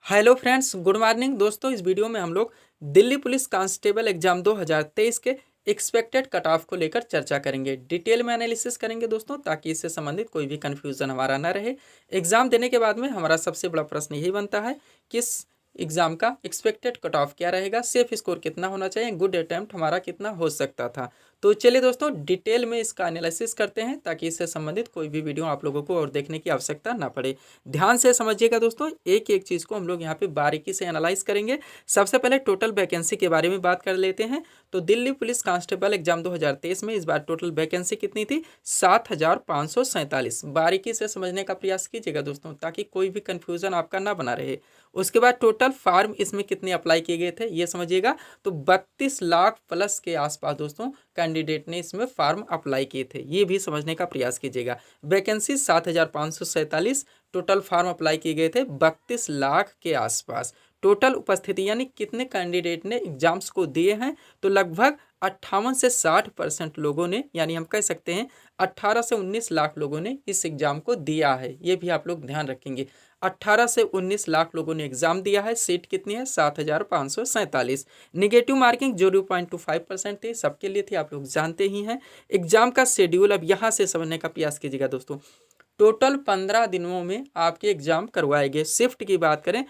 Hello friends, good morning दोस्तों। इस video में हम लोग दिल्ली पुलिस कांस्टेबल एग्जाम 2023 के एक्सपेक्टेड कट ऑफ को लेकर चर्चा करेंगे। डिटेल में एनालिसिस करेंगे दोस्तों, ताकि इससे संबंधित कोई भी कंफ्यूजन हमारा ना रहे। एग्जाम देने के बाद में हमारा सबसे बड़ा प्रश्न यही बनता है कि इस एग्जाम का एक्सपेक्टेड कट ऑफ क्या रहेगा, सेफ स्कोर कितना होना चाहिए, गुड अटेम्प्ट हमारा कितना हो सकता था। तो चलिए दोस्तों, डिटेल में इसका एनालिसिस करते हैं, ताकि इससे संबंधित कोई भी वीडियो आप लोगों को और देखने की आवश्यकता ना पड़े। ध्यान से समझिएगा दोस्तों, एक एक चीज़ को हम लोग यहाँ पे बारीकी से एनालाइज करेंगे। सबसे पहले टोटल वैकेंसी के बारे में बात कर लेते हैं। तो दिल्ली पुलिस कांस्टेबल एग्जाम 2023 में इस बार टोटल वैकेंसी कितनी थी? 7,547। बारीकी से समझने का प्रयास कीजिएगा दोस्तों, ताकि कोई भी कंफ्यूजन आपका ना बना रहे। उसके बाद टोटल फार्म इसमें कितने अप्लाई किए गए थे ये समझिएगा। तो 32 लाख प्लस के आसपास दोस्तों कैंडिडेट ने इसमें फार्म अप्लाई किए थे, ये भी समझने का प्रयास कीजिएगा। वैकेंसी 7,547, टोटल फार्म अप्लाई किए गए थे 32 लाख के आसपास। टोटल उपस्थिति यानी कितने कैंडिडेट ने एग्जाम्स को दिए हैं, तो लगभग 58 से 60% लोगों ने, यानी हम कह सकते हैं 18 से 19 लाख लोगों ने इस एग्जाम को दिया है। ये भी आप लोग ध्यान रखेंगे, 18 से 19 लाख लोगों ने एग्जाम दिया है। सीट कितनी है? 7,547। निगेटिव मार्किंग 0.25% थी, सबके लिए थी, आप लोग जानते ही हैं। एग्जाम का शेड्यूल अब यहाँ से समझने का प्रयास कीजिएगा दोस्तों। टोटल 15 दिनों में आपके एग्जाम करवाए गए। शिफ्ट की बात करें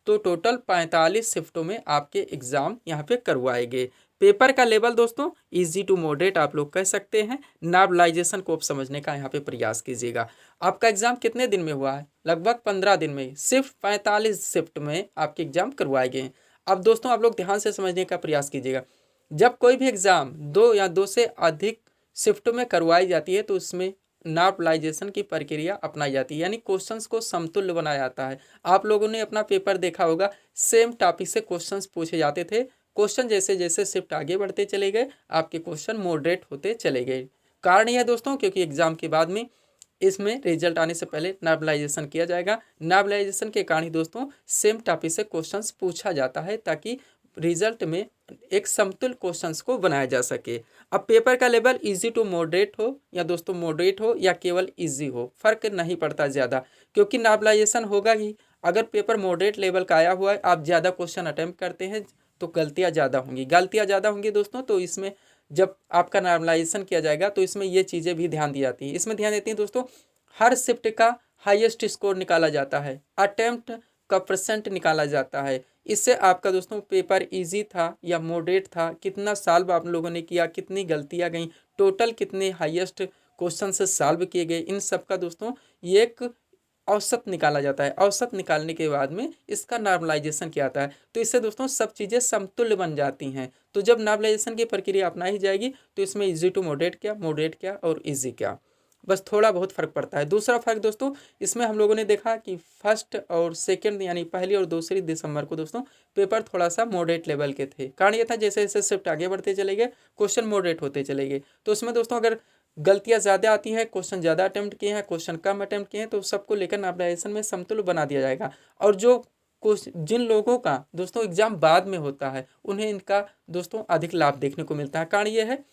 तो टोटल 45 शिफ्टों में आपके एग्जाम यहाँ पे करवाए गए। पेपर का लेवल दोस्तों इजी टू मॉडरेट आप लोग कह सकते हैं। नार्मलाइजेशन को आप समझने का यहाँ पे प्रयास कीजिएगा। आपका एग्जाम कितने दिन में हुआ है? लगभग 15 दिन में। सिर्फ 45 शिफ्ट में आपके एग्जाम करवाए गए हैं। अब दोस्तों आप लोग ध्यान से समझने का प्रयास कीजिएगा। जब कोई भी एग्जाम 2 या 2 से अधिक शिफ्ट में करवाई जाती है, तो उसमें नॉर्मलाइजेशन की प्रक्रिया अपनाई जाती है, यानी क्वेश्चंस को समतुल्य बनाया जाता है। आप लोगों ने अपना पेपर देखा होगा, सेम टॉपिक से क्वेश्चंस पूछे जाते थे। क्वेश्चन जैसे जैसे शिफ्ट आगे बढ़ते चले गए, आपके क्वेश्चन मॉडरेट होते चले गए। कारण यह दोस्तों, क्योंकि एग्जाम के बाद में इसमें रिजल्ट आने से पहले नॉर्मलाइजेशन किया जाएगा। नॉर्मलाइजेशन के कारण ही दोस्तों सेम टॉपिक से क्वेश्चंस पूछा जाता है, ताकि रिजल्ट में एक समतुल्य क्वेश्चंस को बनाया जा सके। अब पेपर का लेवल इजी टू मॉडरेट हो या दोस्तों मॉडरेट हो या केवल इजी हो, फर्क नहीं पड़ता ज़्यादा, क्योंकि नॉर्मलाइजेशन होगा ही। अगर पेपर मॉडरेट लेवल का आया हुआ है, आप ज़्यादा क्वेश्चन अटैम्प्ट करते हैं, तो गलतियाँ ज़्यादा होंगी दोस्तों। तो इसमें जब आपका नॉर्मलाइजेशन किया जाएगा, तो इसमें ये चीज़ें भी ध्यान दी जाती हैं। इसमें ध्यान देती हैं दोस्तों, हर शिफ्ट का हाईएस्ट स्कोर निकाला जाता है, अटेम्प्ट का परसेंट निकाला जाता है। इससे आपका दोस्तों पेपर इजी था या मॉडरेट था, कितना सॉल्व आप लोगों ने किया, कितनी गलतियां गई, टोटल कितने हाईएस्ट क्वेश्चन से सॉल्व किए गए, इन सब का दोस्तों ये एक औसत निकाला जाता है। औसत निकालने के बाद में इसका नॉर्मलाइजेशन किया जाता है। तो इससे दोस्तों सब चीज़ें समतुल्य बन जाती हैं। तो जब नॉर्मलाइजेशन की प्रक्रिया अपनाई जाएगी, तो इसमें इजी टू मॉडरेट क्या और इजी क्या, बस थोड़ा बहुत फ़र्क पड़ता है। दूसरा फ़र्क दोस्तों, इसमें हम लोगों ने देखा कि फर्स्ट और सेकंड यानी पहली और दूसरी दिसंबर को दोस्तों पेपर थोड़ा सा मॉडरेट लेवल के थे। कारण ये था, जैसे जैसे शिफ्ट आगे बढ़ते चले गए, क्वेश्चन मॉडरेट होते चले गए। तो उसमें दोस्तों अगर गलतियाँ ज़्यादा आती हैं, क्वेश्चन ज़्यादा अटैम्प्ट किए हैं, क्वेश्चन कम अटैम्प्ट किए हैं, तो सबको लेकर नॉर्मलाइजेशन में समतुल्य बना दिया जाएगा। और जो जिन लोगों का दोस्तों एग्जाम बाद में होता है, उन्हें इनका दोस्तों अधिक लाभ देखने को मिलता है। कारण ये है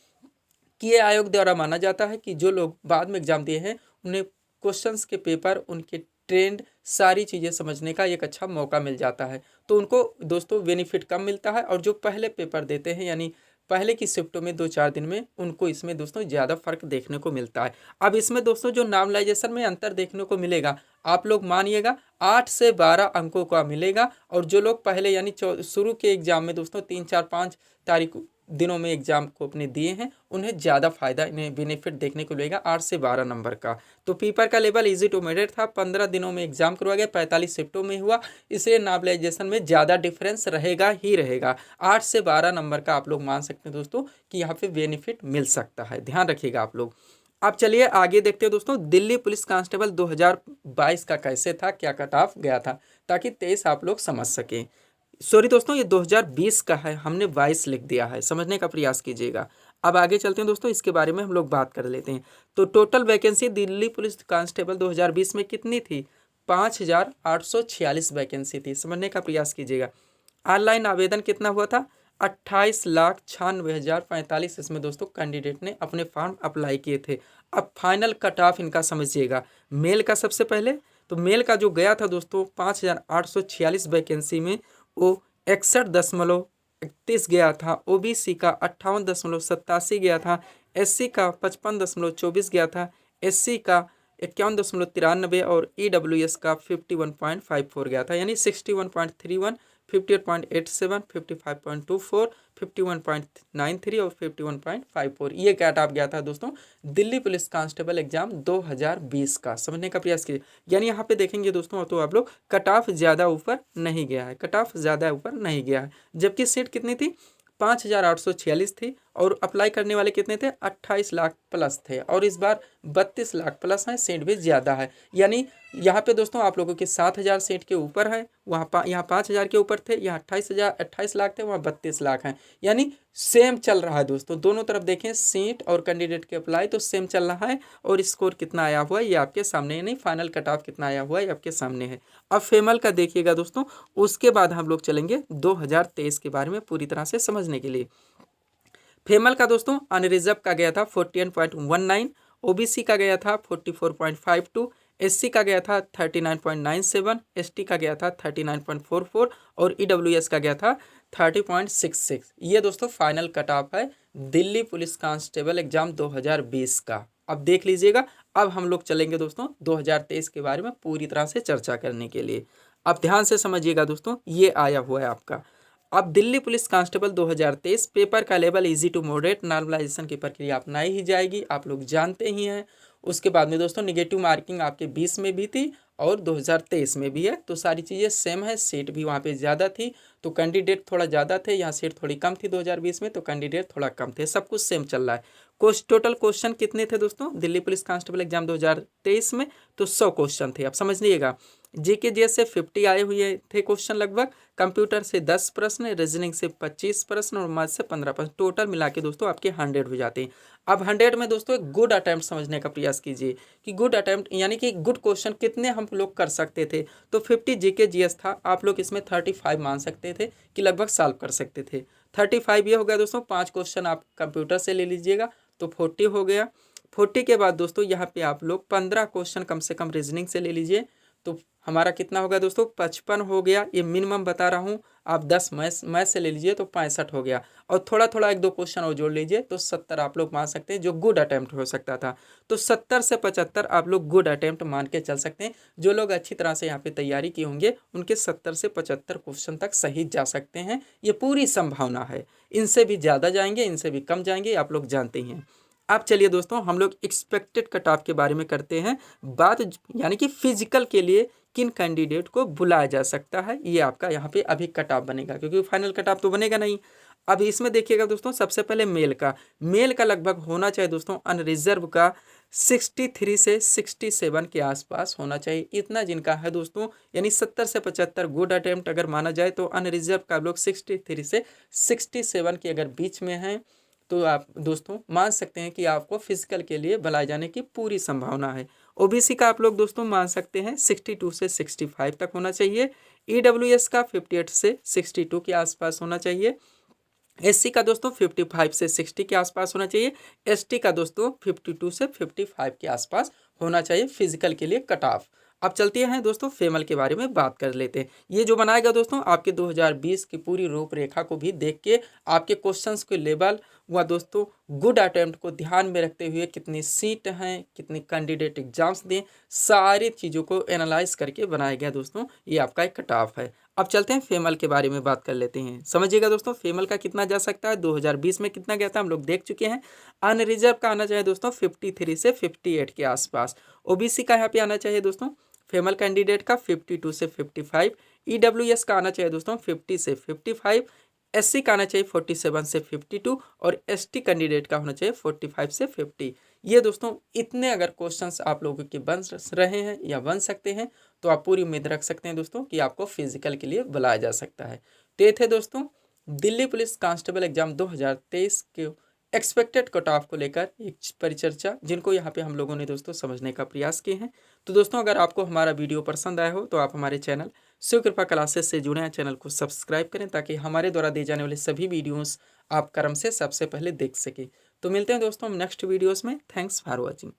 कि ये आयोग द्वारा माना जाता है कि जो लोग बाद में एग्जाम दिए हैं, उन्हें क्वेश्चंस के पेपर, उनके ट्रेंड, सारी चीज़ें समझने का एक अच्छा मौका मिल जाता है। तो उनको दोस्तों बेनिफिट कम मिलता है। और जो पहले पेपर देते हैं, यानी पहले की शिफ्टों में 2-4 दिन में, उनको इसमें दोस्तों ज़्यादा फर्क देखने को मिलता है। अब इसमें दोस्तों जो नॉर्मलाइजेशन में अंतर देखने को मिलेगा, आप लोग मानिएगा 8 से 12 अंकों का मिलेगा। और जो लोग पहले यानी शुरू के एग्जाम में दोस्तों 3-4-5 तारीख दिनों में एग्जाम को अपने दिए हैं, उन्हें ज़्यादा फायदा, इन्हें बेनिफिट देखने को मिलेगा 8 से 12 नंबर का। तो पेपर का लेवल इजी टू मॉडरेट था। 15 दिनों में एग्जाम करवाया गया, 45 शिफ्टों में हुआ, इसलिए नॉर्मलाइजेशन में ज़्यादा डिफरेंस रहेगा ही रहेगा। 8 से 12 नंबर का आप लोग मान सकते हैं दोस्तों कि यहाँ पे बेनिफिट मिल सकता है, ध्यान रखिएगा आप लोग। अब चलिए आगे देखते हैं दोस्तों, दिल्ली पुलिस कांस्टेबल 2022 का कैसे था, क्या कट ऑफ गया था, ताकि 23 आप लोग समझ सकें। सॉरी दोस्तों, ये 2020 का है, हमने 22 लिख दिया है, समझने का प्रयास कीजिएगा। अब आगे चलते हैं दोस्तों, इसके बारे में हम लोग बात कर लेते हैं। तो total vacancy Delhi police constable 2020 में कितनी थी? 5,846 वैकेंसी थी, समझने का प्रयास कीजिएगा। ऑनलाइन आवेदन कितना हुआ था? 28,96,045 इसमें दोस्तों कैंडिडेट ने अपने फॉर्म अप्लाई किए थे। अब फाइनल कट ऑफ इनका समझिएगा। मेल का सबसे पहले तो मेल का जो गया था दोस्तों 5,846 वैकेंसी में वो 61.31 गया था, ओबीसी का 58.87 गया था, एससी का 55.24 गया था, एससी का 51.93 और ईडब्ल्यूएस का 51.54 गया था, यानी 61.31, 58.87, 55.24, 51.93 और 51.54 ये कट ऑफ गया था दोस्तों दिल्ली पुलिस कांस्टेबल एग्जाम 2020 का। समझने का प्रयास कीजिए, यानी यहाँ पे देखेंगे दोस्तों तो आप लोग कट ऑफ ज़्यादा ऊपर नहीं गया है, कट ऑफ ज़्यादा ऊपर नहीं गया है, जबकि सीट कितनी थी 5,846 थी और अप्लाई करने वाले कितने थे 28 लाख प्लस थे, और इस बार 32 लाख प्लस है, सीट भी ज़्यादा है। यानी यहाँ पे दोस्तों आप लोगों के 7,000 सीट के ऊपर है, वहाँ यहाँ 5,000 के ऊपर थे, यहाँ 28 लाख थे, वहाँ 32 लाख हैं, यानी सेम चल रहा है दोस्तों। दोनों तरफ देखें सीट और कैंडिडेट के अप्लाई तो सेम चल रहा है, और स्कोर कितना आया हुआ है ये आपके सामने है, नहीं फाइनल कट ऑफ कितना आया हुआ है ये आपके सामने है। अब फेमल का देखिएगा दोस्तों, उसके बाद हम लोग चलेंगे 2023 के बारे में पूरी तरह से समझने के लिए। फेमल का दोस्तों अनरिजर्व का गया था 41.19, ओबीसी का गया था 44.52, एससी का गया था 39.97, एसटी का गया था 39.44 और ईडब्ल्यूएस का गया था 30.66। ये दोस्तों फाइनल कट ऑफ है दिल्ली पुलिस कांस्टेबल एग्जाम 2020 का। अब देख लीजिएगा, अब हम लोग चलेंगे दोस्तों 2023 के बारे में पूरी तरह से चर्चा करने के लिए। अब ध्यान से समझिएगा दोस्तों, ये आया हुआ है आपका। अब दिल्ली पुलिस कांस्टेबल 2023 पेपर का level easy to moderate normalization की प्रक्रिया अपनाई ही जाएगी, आप लोग जानते ही हैं। उसके बाद में दोस्तों निगेटिव मार्किंग आपके 20 में भी थी और 2023 में भी है, तो सारी चीज़ें सेम है। सीट भी वहाँ पे ज़्यादा थी तो कैंडिडेट थोड़ा ज़्यादा थे, यहाँ सीट थोड़ी कम थी 2020 में तो कैंडिडेट थोड़ा कम थे, सब कुछ सेम चल रहा है। टोटल क्वेश्चन कितने थे दोस्तों दिल्ली पुलिस कांस्टेबल एग्जाम 2023 में? तो 100 क्वेश्चन थे। आप समझ लीजिएगा, जीके जीएस से 50 आए हुए थे क्वेश्चन लगभग, कंप्यूटर से 10 प्रश्न, रीजनिंग से 25 प्रश्न और मैथ से 15 प्रश्न, टोटल मिला के दोस्तों आपके 100 हो जाते हैं। अब 100 में दोस्तों एक गुड अटैम्प्ट समझने का प्रयास कीजिए कि गुड अटैम्प्ट यानी कि गुड क्वेश्चन कितने हम लोग कर सकते थे। तो 50 जीके जीएस था, आप लोग इसमें 35 मान सकते थे कि लगभग सॉल्व कर सकते थे। 35 ये हो गया दोस्तों, 5 क्वेश्चन आप कंप्यूटर से ले लीजिएगा तो 40 हो गया। 40 के बाद दोस्तों यहाँ पे आप लोग 15 क्वेश्चन कम से कम रीजनिंग से ले लीजिए तो हमारा कितना होगा दोस्तों 55 हो गया। ये मिनिमम बता रहा हूँ, आप 10 मैथ से ले लीजिए तो 65 हो गया, और थोड़ा थोड़ा 1-2 क्वेश्चन और जोड़ लीजिए तो 70 आप लोग मान सकते हैं जो गुड अटैम्प्ट हो सकता था। तो 70 से 75 आप लोग गुड अटैम्प्ट मान के चल सकते हैं। जो लोग अच्छी तरह से यहाँ पे तैयारी किए होंगे उनके 70 से 75 क्वेश्चन तक सही जा सकते हैं, ये पूरी संभावना है। इनसे भी ज़्यादा जाएंगे, इनसे भी कम जाएंगे, आप लोग जानते ही हैं। अब चलिए दोस्तों हम लोग एक्सपेक्टेड कट ऑफ के बारे में करते हैं बात, यानी कि फिजिकल के लिए किन कैंडिडेट को बुलाया जा सकता है, ये आपका यहाँ पे अभी कट ऑफ बनेगा, क्योंकि फाइनल कट ऑफ तो बनेगा नहीं। अब इसमें देखिएगा दोस्तों, सबसे पहले मेल का लगभग होना चाहिए दोस्तों अनरिजर्व का 63 से 67 के आसपास होना चाहिए, इतना जिनका है दोस्तों, यानी 70 से 75 गुड अटेम्प्ट अगर माना जाए तो अनरिजर्व का लोग 63 से 67 के अगर बीच में हैं तो आप दोस्तों मान सकते हैं कि आपको फिजिकल के लिए बुलाए जाने की पूरी संभावना है। ओबीसी का आप लोग दोस्तों मान सकते हैं 62 से 65 तक होना चाहिए, ईडब्ल्यूएस का 58 से 62 के आसपास होना चाहिए, एससी का दोस्तों 55 से 60 के आसपास होना चाहिए, एसटी का दोस्तों 52 से 55 के आसपास होना चाहिए फिजिकल के लिए कट ऑफ। अब चलते हैं दोस्तों फेमल के बारे में बात कर लेते हैं। ये जो बनाएगा दोस्तों आपके 2020 की पूरी रूपरेखा को भी देख के आपके क्वेश्चंस के लेवल व दोस्तों गुड अटेम्प्ट को ध्यान में रखते हुए कितनी सीट हैं, कितनी कैंडिडेट एग्जाम्स दें, सारी चीज़ों को एनालाइज करके बनाया गया दोस्तों ये आपका एक कट ऑफ है। अब चलते हैं फेमल के बारे में बात कर लेते हैं। समझिएगा दोस्तों फेमल का कितना जा सकता है, 2020 में कितना गया था हम लोग देख चुके हैं। अनरिजर्व का आना चाहिए दोस्तों 53 से 58 के आसपास, ओबीसी का यहाँ पे आना चाहिए दोस्तों फेमल कैंडिडेट का 52 से 55, ईडब्ल्यूएस का आना चाहिए दोस्तों 50 से 55, एससी का आना चाहिए 47 से 52 और एसटी कैंडिडेट का होना चाहिए 45 से 50। ये दोस्तों इतने अगर क्वेश्चंस आप लोगों के बन रहे हैं या बन सकते हैं तो आप पूरी उम्मीद रख सकते हैं दोस्तों कि आपको फिजिकल के लिए बुलाया जा सकता है। तो ये थे दोस्तों दिल्ली पुलिस कांस्टेबल एग्जाम 2023 के एक्सपेक्टेड कट ऑफ को लेकर एक परिचर्चा, जिनको यहाँ पे हम लोगों ने दोस्तों समझने का प्रयास किए हैं। तो दोस्तों अगर आपको हमारा वीडियो पसंद आया हो तो आप हमारे चैनल शिव कृपा क्लासेस से जुड़े हैं, चैनल को सब्सक्राइब करें ताकि हमारे द्वारा दिए जाने वाले सभी वीडियोस आप क्रम से सबसे पहले देख सकें। तो मिलते हैं दोस्तों हम नेक्स्ट वीडियोस में। Thanks for watching.